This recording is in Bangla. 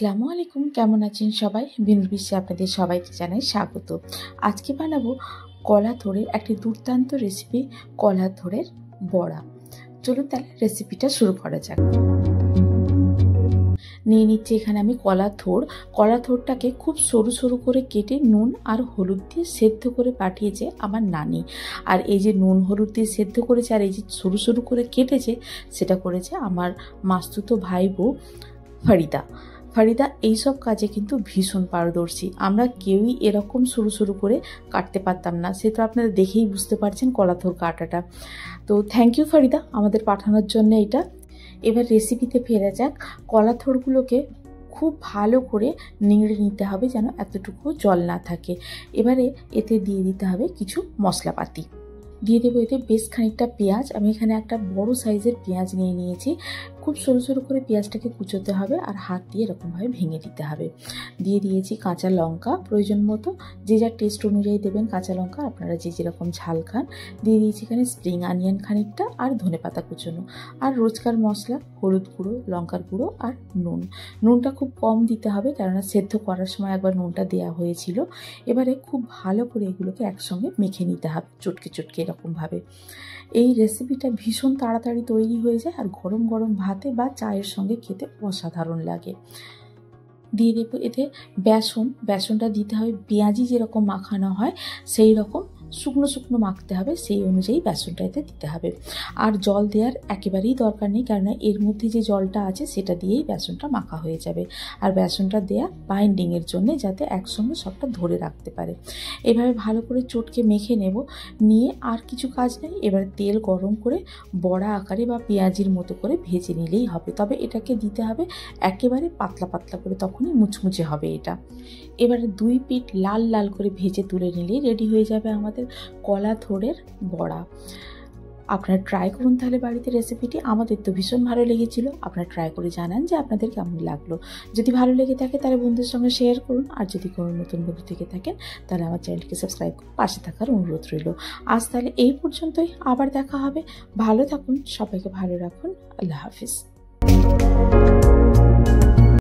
আসসালামু আলাইকুম, কেমন আছেন সবাই? বিনুর বিশ্বে আপনাদের সবাইকে জানাই স্বাগত। আজকে বানাবো কলা থোড়ের একটি দুর্দান্ত রেসিপি, কলা থোড়ের বড়া। চলুন তাহলে রেসিপিটা শুরু করা যাক। নিয়ে নিচ্ছি এখানে আমি কলা থোড়টাকে খুব সরু সরু করে কেটে নুন আর হলুদ দিয়ে সেদ্ধ করে পাঠিয়েছে আমার নানি। আর এই যে নুন হলুদ দিয়ে সেদ্ধ করেছে আর এই যে সরু সরু করে কেটেছে, সেটা করেছে আমার মাস্তুতো ভাই বউ ফারিদা এইসব কাজে কিন্তু ভীষণ পারদর্শী। আমরা কেউই এরকম সরু সরু করে কাটতে পারতাম না, সে তো আপনারা দেখেই বুঝতে পারছেন কলা থোড় কাটাটা। তো থ্যাংক ইউ ফারিদা আমাদের পাঠানোর জন্য এটা। এবার রেসিপিতে ফেরা যাক। কলা থোড়গুলোকে খুব ভালো করে নিংড়ে নিতে হবে যেন এতটুকু জল না থাকে। এবারে এতে দিয়ে দিতে হবে কিছু মশলাপাতি। দিয়ে দেবো এতে বেশ খানিকটা পেঁয়াজ। আমি এখানে একটা বড় সাইজের পেঁয়াজ নিয়ে নিয়েছি। খুব সরু সরু করে পেঁয়াজটাকে কুচোতে হবে আর হাত দিয়ে এরকমভাবে ভেঙে দিতে হবে। দিয়ে দিয়েছি কাঁচা লঙ্কা প্রয়োজন মতো, যে যার টেস্ট অনুযায়ী দেবেন কাঁচা লঙ্কা, আপনারা যে যেরকম ঝাল খান। দিয়ে দিয়েছি এখানে স্প্রিং অনিয়ন খানিকটা আর ধনেপাতা কুচোনো, আর রোজকার মশলা হলুদ গুঁড়ো, লঙ্কার গুঁড়ো আর নুনটা খুব কম দিতে হবে, কেননা সেদ্ধ করার সময় একবার নুনটা দেওয়া হয়েছিল। এবারে খুব ভালো করে এগুলোকে একসঙ্গে মেখে নিতে হবে চটকে চটকে এরকমভাবে। এই রেসিপিটা ভীষণ তাড়াতাড়ি তৈরি হয়ে যায় আর গরম গরম ভাতে বা চায়ের সঙ্গে খেতে অসাধারণ লাগে। দিয়ে দেবো এতে বেসনটা দিতে হবে পেঁয়াজি যেরকম মাখানো হয় সেই রকম শুকনো শুকনো মাখতে হবে, সেই অনুযায়ী বেসনটা এতে দিতে হবে। আর জল দেওয়ার একেবারেই দরকার নেই, কেননা এর মধ্যে যে জলটা আছে সেটা দিয়েই বেসনটা মাখা হয়ে যাবে। আর বেসনটা দেয়া বাইন্ডিংয়ের জন্য, যাতে একসঙ্গে সবটা ধরে রাখতে পারে। এভাবে ভালো করে চটকে মেখে নিয়ে আর কিছু কাজ নেই। এবার তেল গরম করে বড়া আকারে বা পেঁয়াজির মতো করে ভেজে নিলেই হবে। তবে এটাকে দিতে হবে একেবারে পাতলা পাতলা করে, তখনই মুচমুচে হবে এটা। এবারে 2 পিঠ লাল লাল করে ভেজে তুলে নিলেই রেডি হয়ে যাবে আমাদের কলা থোড়ের বড়া। আপনারা ট্রাই করুন তাহলে বাড়িতে রেসিপিটি। আমাদের তো ভীষণ ভালো লেগেছিল। আপনারা ট্রাই করে জানান যে আপনাদের কেমন লাগলো। যদি ভালো লেগে থাকে তাহলে বন্ধুদের সঙ্গে শেয়ার করুন, আর যদি কোনো নতুন বন্ধু থেকে থাকেন তাহলে আমার চ্যানেলকে সাবস্ক্রাইব করে পাশে থাকার অনুরোধ রইল। আজ তাহলে এই পর্যন্তই, আবার দেখা হবে। ভালো থাকুন, সবাইকে ভালো রাখুন। আল্লাহ হাফিজ।